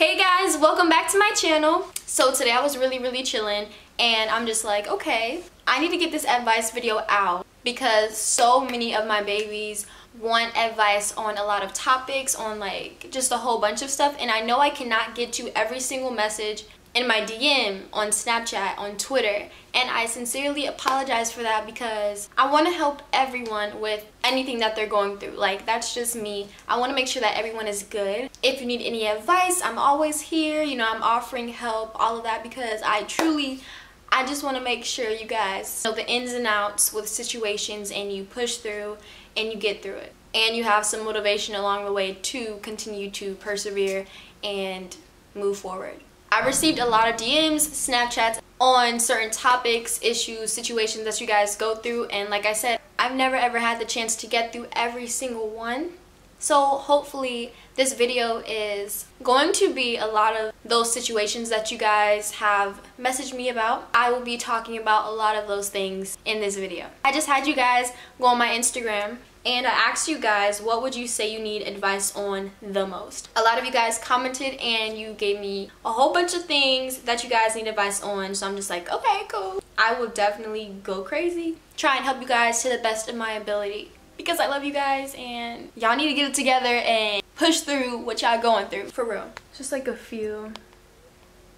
Hey guys, welcome back to my channel. So today I was really chilling and I'm just like, okay, I need to get this advice video out because so many of my babies want advice on a lot of topics, on like just a whole bunch of stuff, and I know I cannot get to every single message in my DM, on Snapchat, on Twitter, and I sincerely apologize for that because I want to help everyone with anything that they're going through. Like, that's just me. I want to make sure that everyone is good. If you need any advice, I'm always here. You know, I'm offering help, all of that, because I just want to make sure you guys know the ins and outs with situations and you push through and you get through it. And you have some motivation along the way to continue to persevere and move forward. I received a lot of DMs, Snapchats on certain topics, issues, situations that you guys go through, and like I said, I've never ever had the chance to get through every single one. So hopefully this video is going to be a lot of those situations that you guys have messaged me about. I will be talking about a lot of those things in this video. I just had you guys go on my Instagram and I asked you guys, what would you say you need advice on the most? A lot of you guys commented and you gave me a whole bunch of things that you guys need advice on. So I'm just like, okay, cool. I will definitely go crazy. Try and help you guys to the best of my ability because I love you guys and y'all need to get it together and push through what y'all going through. For real. Just like a few.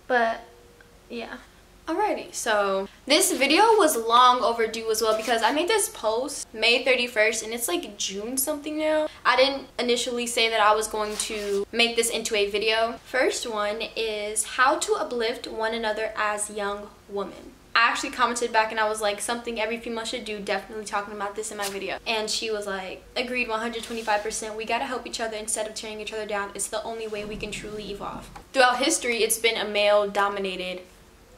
But yeah. Alrighty, so this video was long overdue as well because I made this post May 31st and it's like June something now. I didn't initially say that I was going to make this into a video. First one is how to uplift one another as young women. I actually commented back and I was like, something every female should do, definitely talking about this in my video. And she was like, agreed 125%, we gotta help each other instead of tearing each other down. It's the only way we can truly evolve. Throughout history, it's been a male-dominated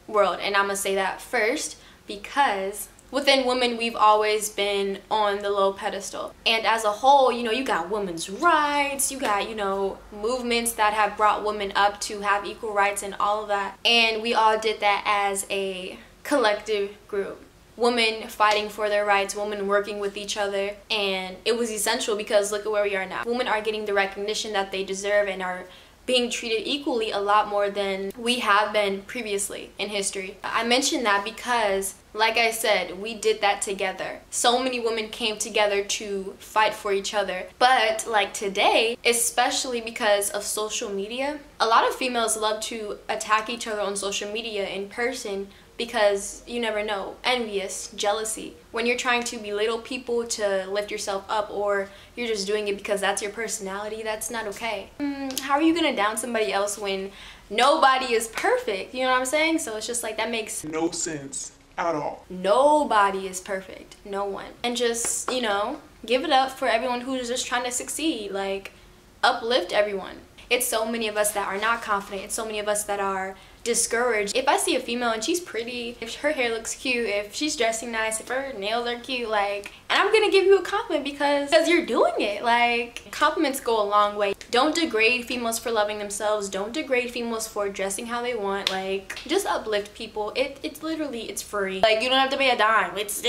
world, and I'm gonna say that first because within women we've always been on the low pedestal, and as a whole, you know, you got women's rights, you got, you know, movements that have brought women up to have equal rights and all of that, and we all did that as a collective group. Women fighting for their rights, women working with each other, and it was essential because look at where we are now. Women are getting the recognition that they deserve and are being treated equally a lot more than we have been previously in history. I mention that because, like I said, we did that together. So many women came together to fight for each other. But like today, especially because of social media, a lot of females love to attack each other on social media in person because you never know, envious, jealousy. When you're trying to belittle people to lift yourself up, or you're just doing it because that's your personality, that's not okay. How are you gonna down somebody else when nobody is perfect? You know what I'm saying? So it's just like, that makes no sense at all. Nobody is perfect, no one. And just, you know, give it up for everyone who's just trying to succeed. Like, uplift everyone. It's so many of us that are not confident. It's so many of us that are discouraged. If I see a female and she's pretty, if her hair looks cute, if she's dressing nice, if her nails are cute, like, and I'm gonna give you a compliment because you're doing it. Like, compliments go a long way. Don't degrade females for loving themselves. Don't degrade females for dressing how they want. Like, just uplift people. It's literally, it's free. Like, you don't have to pay a dime. It's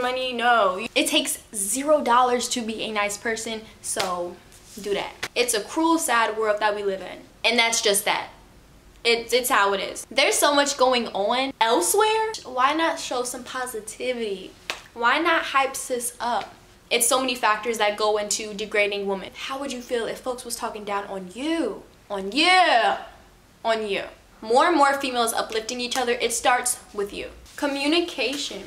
money, no. It takes $0 to be a nice person, so do that. It's a cruel, sad world that we live in, and that's just that. It's how it is. There's so much going on elsewhere. Why not show some positivity? Why not hype sis up? It's so many factors that go into degrading women. How would you feel if folks was talking down on you? On you. On you. More and more females uplifting each other. It starts with you. Communication.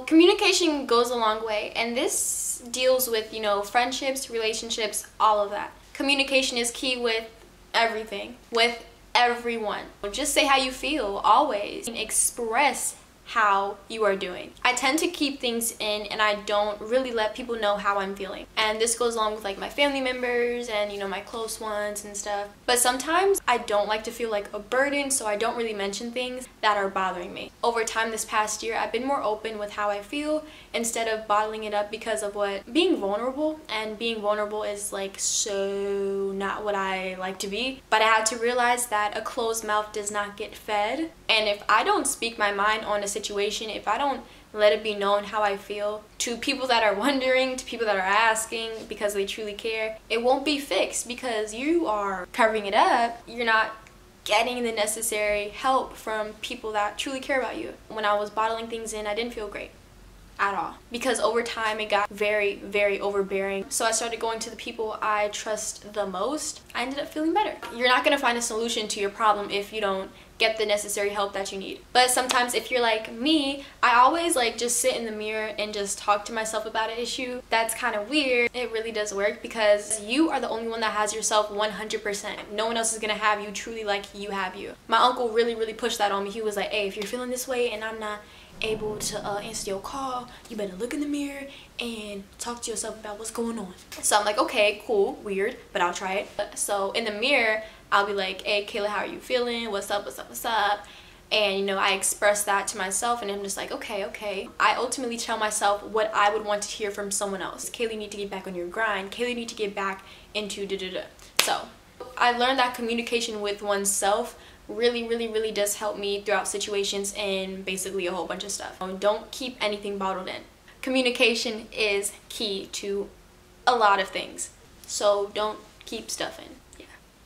Communication goes a long way, and this deals with, you know, friendships, relationships, all of that. Communication is key with everything, with everyone. Just say how you feel, always. Express how you are doing. I tend to keep things in and I don't really let people know how I'm feeling. And this goes along with like my family members and, you know, my close ones and stuff. But sometimes I don't like to feel like a burden, so I don't really mention things that are bothering me. Over time this past year, I've been more open with how I feel instead of bottling it up because of being vulnerable, and being vulnerable is like so not what I like to be. But I had to realize that a closed mouth does not get fed. And if I don't speak my mind on a situation situation, if I don't let it be known how I feel to people that are wondering, to people that are asking because they truly care, it won't be fixed because you are covering it up. You're not getting the necessary help from people that truly care about you. When I was bottling things in, I didn't feel great at all because over time it got very, very overbearing. So I started going to the people I trust the most. I ended up feeling better. You're not gonna find a solution to your problem if you don't get the necessary help that you need. But sometimes if you're like me, I always like just sit in the mirror and just talk to myself about an issue. That's kind of weird. It really does work because you are the only one that has yourself 100%. No one else is gonna have you truly like you have you. My uncle really pushed that on me. He was like, hey, if you're feeling this way and I'm not able to answer your call, you better look in the mirror and talk to yourself about what's going on. So I'm like, okay, cool, weird, but I'll try it. So in the mirror, I'll be like, hey, Kayla, how are you feeling? What's up, what's up, what's up? And, you know, I express that to myself and I'm just like, okay. I ultimately tell myself what I would want to hear from someone else. Kayla, you need to get back on your grind. Kayla, you need to get back into da-da-da. So I learned that communication with oneself really does help me throughout situations and basically a whole bunch of stuff. Don't keep anything bottled in. Communication is key to a lot of things. So don't keep stuff in.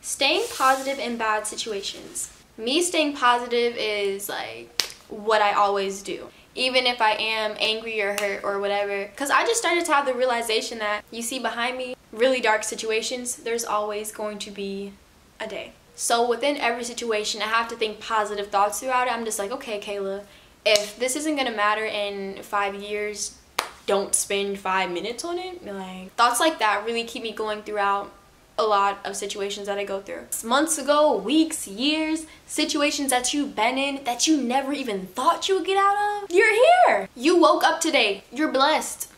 Staying positive in bad situations. Me staying positive is like what I always do. Even if I am angry or hurt or whatever. Because I just started to have the realization that you see behind me, really dark situations, there's always going to be a day. So within every situation, I have to think positive thoughts throughout it. I'm just like, okay, Kayla, if this isn't going to matter in 5 years, don't spend 5 minutes on it. Like, thoughts like that really keep me going throughout a lot of situations that I go through. Months ago, weeks, years, situations that you've been in that you never even thought you would get out of. You're here. You woke up today. You're blessed.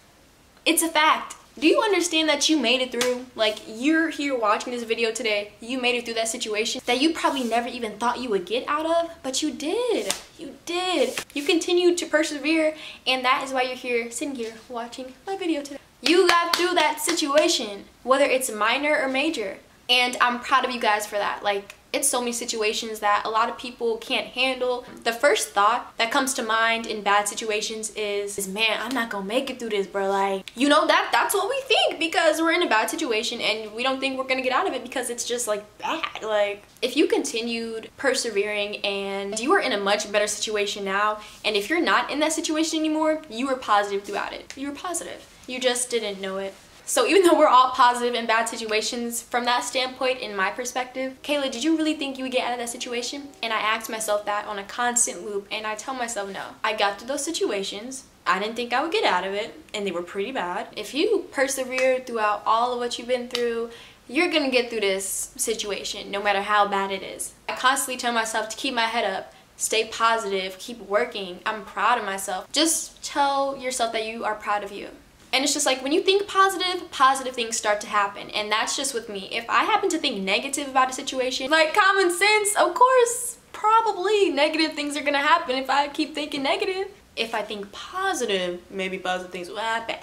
It's a fact. Do you understand that you made it through? Like, you're here watching this video today. You made it through that situation that you probably never even thought you would get out of, but you did. You did. You continued to persevere, and that is why you're here, sitting here, watching my video today. You got through that situation, whether it's minor or major. And I'm proud of you guys for that. Like, it's so many situations that a lot of people can't handle. The first thought that comes to mind in bad situations is man, I'm not gonna make it through this, bro. Like, you know, that's what we think because we're in a bad situation and we don't think we're gonna get out of it because it's just like bad. Like, if you continued persevering and you are in a much better situation now, and if you're not in that situation anymore, you were positive throughout it. You were positive. You just didn't know it. So even though we're all positive in bad situations, from that standpoint, in my perspective, Kayla, did you really think you would get out of that situation? And I asked myself that on a constant loop, and I tell myself no. I got through those situations. I didn't think I would get out of it, and they were pretty bad. If you persevere throughout all of what you've been through, you're gonna get through this situation, no matter how bad it is. I constantly tell myself to keep my head up, stay positive, keep working. I'm proud of myself. Just tell yourself that you are proud of you. And it's just like when you think positive, positive things start to happen. And that's just with me. If I happen to think negative about a situation, like common sense, of course, probably negative things are gonna happen if I keep thinking negative. If I think positive, maybe positive things will happen.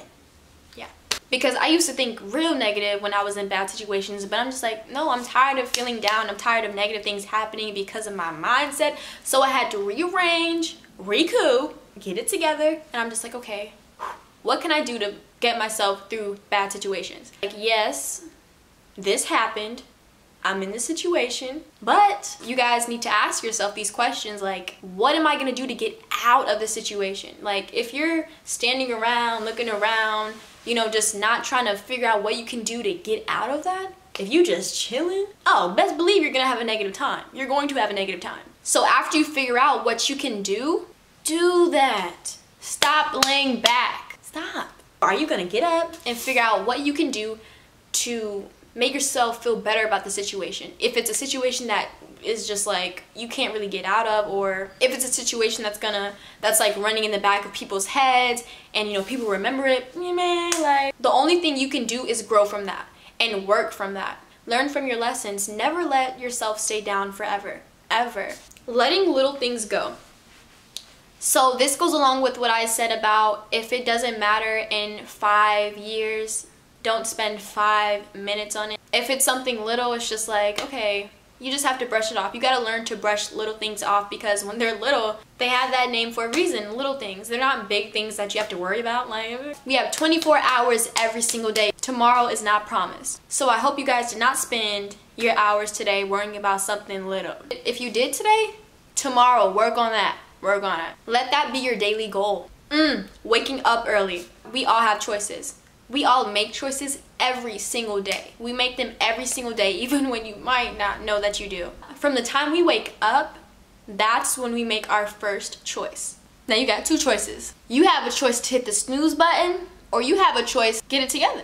Yeah. Because I used to think real negative when I was in bad situations, but I'm just like, no, I'm tired of feeling down. I'm tired of negative things happening because of my mindset. So I had to rearrange, recoup, get it together. And I'm just like, okay, what can I do to get myself through bad situations? Like, yes, this happened. I'm in this situation. But you guys need to ask yourself these questions like, what am I gonna do to get out of the situation? Like, if you're standing around, looking around, you know, just not trying to figure out what you can do to get out of that, if you just chilling, oh, best believe you're gonna have a negative time. You're going to have a negative time. So after you figure out what you can do that. Stop laying back. Stop. Are you gonna get up and figure out what you can do to make yourself feel better about the situation? If it's a situation that is just like you can't really get out of, or if it's a situation that's like running in the back of people's heads and, you know, people remember it, man, like, the only thing you can do is grow from that and work from that. Learn from your lessons. Never let yourself stay down forever, ever. Letting little things go. So this goes along with what I said about if it doesn't matter in 5 years, don't spend 5 minutes on it. If it's something little, it's just like, okay, You just have to brush it off. You gotta learn to brush little things off, because when they're little, they have that name for a reason. Little things. They're not big things that you have to worry about. Like, we have 24 hours every single day. Tomorrow is not promised. So I hope you guys did not spend your hours today worrying about something little. If you did today, tomorrow work on that. Work on it. Let that be your daily goal. Waking up early. We all have choices. We all make choices every single day. We make them every single day, even when you might not know that you do. From the time we wake up, that's when we make our first choice. Now you got two choices. You have a choice to hit the snooze button, or you have a choice, get it together.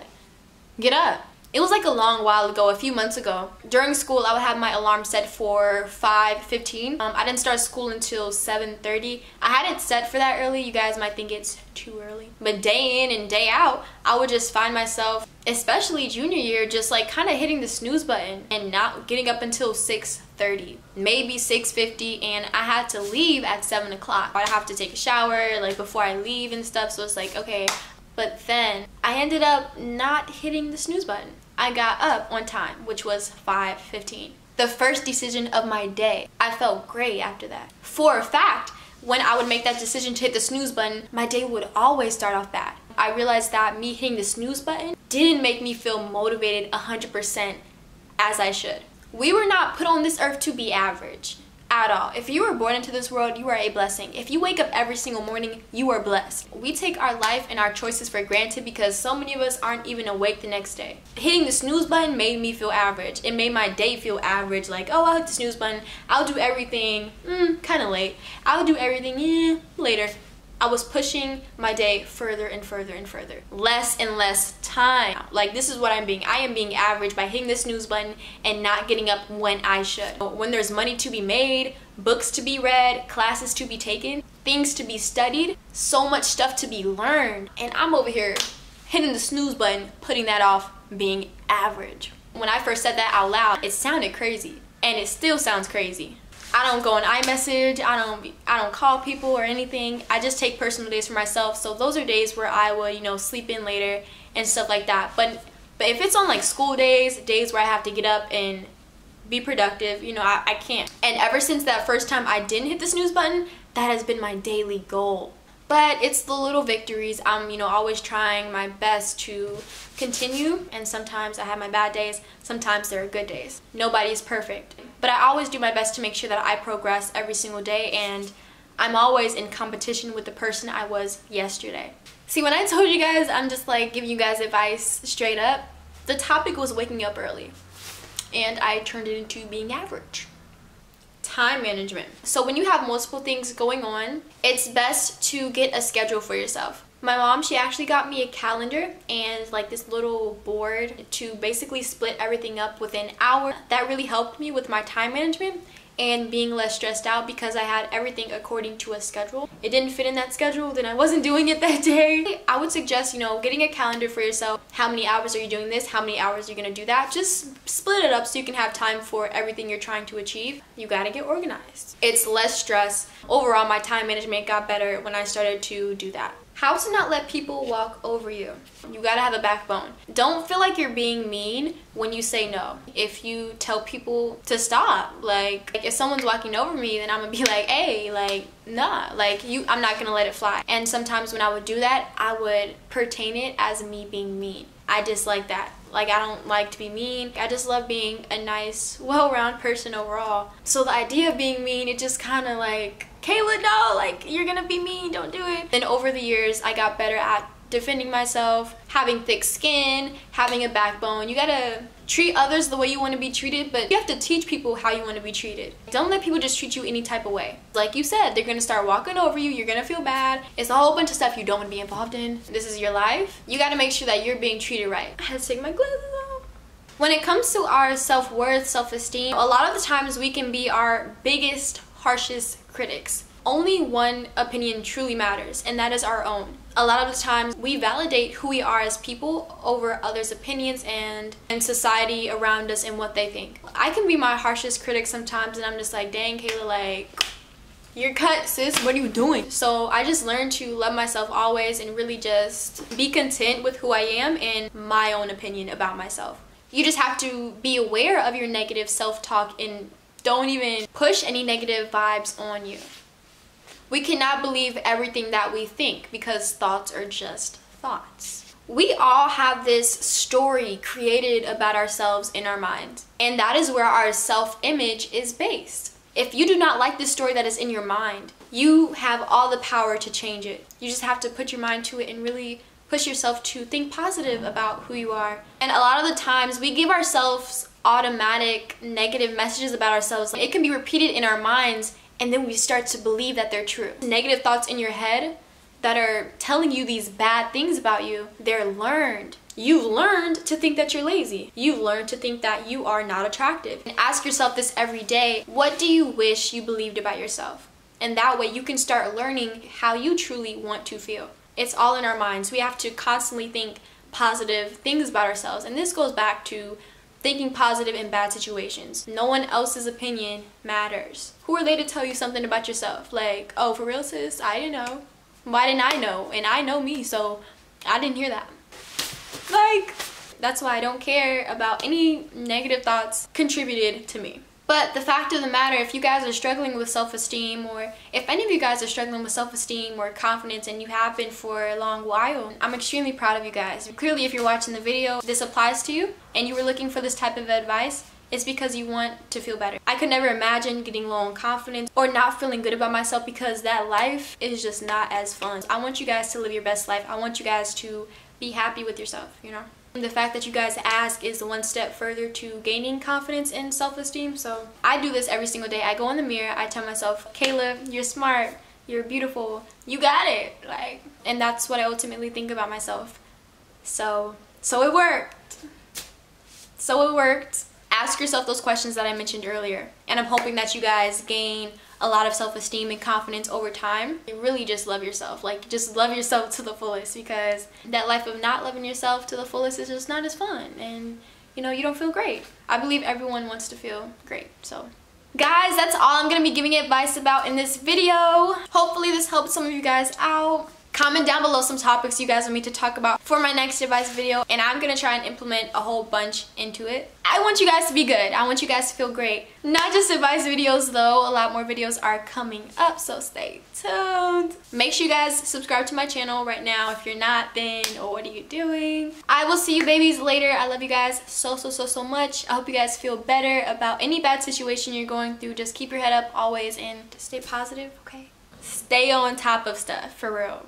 Get up. It was like a long while ago, a few months ago. During school, I would have my alarm set for 5:15. I didn't start school until 7:30. I had it set for that early. You guys might think it's too early. But day in and day out, I would just find myself, especially junior year, just like kind of hitting the snooze button and not getting up until 6:30, maybe 6:50, and I had to leave at 7 o'clock. I'd have to take a shower like before I leave and stuff, so it's like, okay. But then I ended up not hitting the snooze button. I got up on time, which was 5:15. The first decision of my day. I felt great after that. For a fact, when I would make that decision to hit the snooze button, my day would always start off bad. I realized that me hitting the snooze button didn't make me feel motivated 100% as I should. We were not put on this earth to be average at all. If you were born into this world, you are a blessing. If you wake up every single morning, you are blessed. We take our life and our choices for granted because so many of us aren't even awake the next day. Hitting the snooze button made me feel average. It made my day feel average. Like, oh, I'll hit the snooze button. I'll do everything kind of late. I'll do everything later. I was pushing my day further and further and further. Less and less time. Like, this is what I am being average by hitting the snooze button and not getting up when I should. When there's money to be made, books to be read, classes to be taken, things to be studied, so much stuff to be learned, and I'm over here hitting the snooze button, putting that off, being average. When I first said that out loud, it sounded crazy, and it still sounds crazy. I don't go on iMessage, I don't call people or anything. I just take personal days for myself. So those are days where I would, sleep in later and stuff like that. But if it's on like school days, days where I have to get up and be productive, I can't. And ever since that first time I didn't hit the snooze button, that has been my daily goal. But it's the little victories. I'm, always trying my best to continue, and sometimes I have my bad days, sometimes there are good days. Nobody's perfect. But I always do my best to make sure that I progress every single day, and I'm always in competition with the person I was yesterday. See, when I told you guys, I'm just like giving you guys advice straight up, the topic was waking up early, and I turned it into being average. Time management. So when you have multiple things going on, it's best to get a schedule for yourself. My mom, she actually got me a calendar and like this little board to basically split everything up within an hour. That really helped me with my time management and being less stressed out because I had everything according to a schedule. It didn't fit in that schedule, then I wasn't doing it that day. I would suggest, getting a calendar for yourself. How many hours are you doing this? How many hours are you gonna do that? Just split it up so you can have time for everything you're trying to achieve. You gotta get organized. It's less stress. Overall, my time management got better when I started to do that. How to not let people walk over you. You gotta have a backbone. Don't feel like you're being mean when you say no. If you tell people to stop, like if someone's walking over me, then I'm gonna be like, hey, nah, I'm not gonna let it fly. And sometimes when I would do that, I would pertain it as me being mean. I dislike that. I don't like to be mean. I just love being a nice, well-rounded person overall. So the idea of being mean, it just kind of Kayla, no, you're gonna be mean, don't do it. Then over the years, I got better at defending myself, having thick skin, having a backbone. You gotta treat others the way you want to be treated, but you have to teach people how you want to be treated. Don't let people just treat you any type of way. Like you said, they're gonna start walking over you, you're gonna feel bad. It's a whole bunch of stuff you don't want to be involved in. This is your life. You gotta make sure that you're being treated right. I had to take my glasses off. When it comes to our self-worth, self-esteem, a lot of the times we can be our biggest, harshest critics. Only one opinion truly matters, and that is our own. A lot of the times we validate who we are as people over others' opinions and society around us and what they think. I can be my harshest critic sometimes, and I'm just like, dang, Kayla, you're cut, sis, what are you doing? So I just learned to love myself always and really just be content with who I am and my own opinion about myself. You just have to be aware of your negative self-talk and don't even push any negative vibes on you. We cannot believe everything that we think because thoughts are just thoughts. We all have this story created about ourselves in our minds, and that is where our self-image is based. If you do not like the story that is in your mind, you have all the power to change it. You just have to put your mind to it and really push yourself to think positive about who you are. And a lot of the times we give ourselves automatic negative messages about ourselves. It can be repeated in our minds and then we start to believe that they're true. Negative thoughts in your head that are telling you these bad things about you, they're learned. You've learned to think that you're lazy. You've learned to think that you are not attractive. And ask yourself this every day, what do you wish you believed about yourself? And that way you can start learning how you truly want to feel. It's all in our minds. We have to constantly think positive things about ourselves. And this goes back to thinking positive in bad situations. No one else's opinion matters. Who are they to tell you something about yourself? Like, oh, for real, sis? I didn't know. Why didn't I know? And I know me, so I didn't hear that. Like, that's why I don't care about any negative thoughts contributed to me. But the fact of the matter, if you guys are struggling with self-esteem, or if any of you guys are struggling with self-esteem or confidence and you have been for a long while, I'm extremely proud of you guys. Clearly, if you're watching the video, this applies to you and you were looking for this type of advice, it's because you want to feel better. I could never imagine getting low in confidence or not feeling good about myself because that life is just not as fun. I want you guys to live your best life. I want you guys to be happy with yourself, you know? The fact that you guys ask is one step further to gaining confidence and self-esteem. So I do this every single day. I go in the mirror, I tell myself, Kayla, you're smart, you're beautiful, you got it. Like, and that's what I ultimately think about myself. So it worked. So it worked. Ask yourself those questions that I mentioned earlier. And I'm hoping that you guys gain a lot of self-esteem and confidence over time. You really just love yourself. Like, just love yourself to the fullest, because that life of not loving yourself to the fullest is just not as fun. And, you know, you don't feel great. I believe everyone wants to feel great. So, guys, that's all I'm going to be giving advice about in this video. Hopefully this helped some of you guys out. Comment down below some topics you guys want me to talk about for my next advice video, and I'm gonna try and implement a whole bunch into it. I want you guys to be good. I want you guys to feel great. Not just advice videos though, a lot more videos are coming up, so stay tuned. Make sure you guys subscribe to my channel right now. If you're not, then what are you doing? I will see you babies later. I love you guys so much. I hope you guys feel better about any bad situation you're going through. Just keep your head up always and just stay positive, okay? Stay on top of stuff, for real.